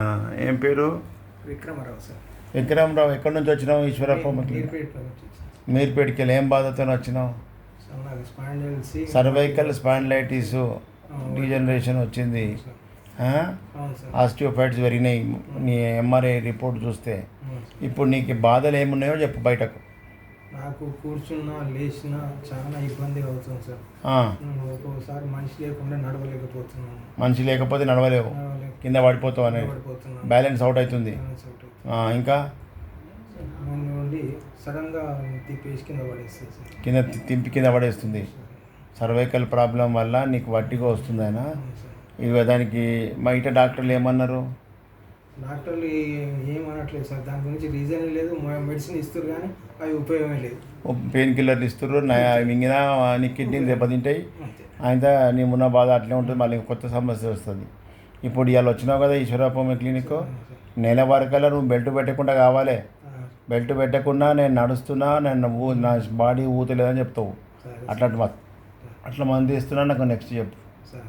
ఆ, ఏం పేరు? విక్రమరావు సార్. విక్రమరావు. ఎక్కడి నుంచి వచ్చినావు? ఈశ్వరప్ప మీర్పేటకి వెళ్ళి ఏం బాధతో వచ్చినావు? సార్ నాకు స్పాండిలైటిస్, సర్వైకల్ స్పాండిలైటిస్ డీజనరేషన్ వచ్చింది. అవును సార్. ఆస్టియోఫైట్స్ పెరిగినాయి నీ ఎంఆర్ఐ రిపోర్ట్ చూస్తే. అవును సార్. ఇప్పుడు నీకు బాధలు ఏమున్నాయో చెప్పు బయటకు. నాకు కూర్చున్నా లేచినా చాలా ఇబ్బంది అవుతుంది సార్. ఒక్కోసారి మనిషి లేకుండా నడవలేకపోతున్నాను. మనిషి లేకపోతే నడవలేవు, కింద పడిపోతావు అనేది, పడిపోతున్నాను. బ్యాలెన్స్ అవుట్ అవుతుంది. ఇంకా నుండి సడన్గా తిప్పేసి కింద పడేస్తుంది సార్. తింపి కింద పడేస్తుంది. సర్వైకల్ ప్రాబ్లం వల్ల నీకు వట్టిగా వస్తుంది ఆయన. అవును సార్. ఇక దానికి బయట డాక్టర్లు ఏమన్నారు? డాక్టర్లు ఏమనట్లేదు సార్, దాని గురించి రీజన్ లేదు. మెడిసిన్ ఇస్తారు కానీ అవి ఉపయోగమే లేదు. పెయిన్ కిల్లర్లు ఇస్తారు, మింగిన నీ కిడ్నీలు దెబ్బతింటాయి. అంతే. అయితే నీ ఉన్న బాధ అట్లే ఉంటుంది, మళ్ళీ కొత్త సమస్య వస్తుంది. ఇప్పుడు ఇవాళ వచ్చినావు కదా ఈశ్వరప్ప క్లినిక్, నెల వరకల్లా నువ్వు బెల్ట్ పెట్టకుండా కావాలి. బెల్ట్ పెట్టకుండా నేను నడుస్తున్నా, నా బాడీ ఊతలేదని చెప్తావు. సరే. అట్లా మంది ఇస్తున్నా నాకు నెక్స్ట్ చెప్పు. సరే.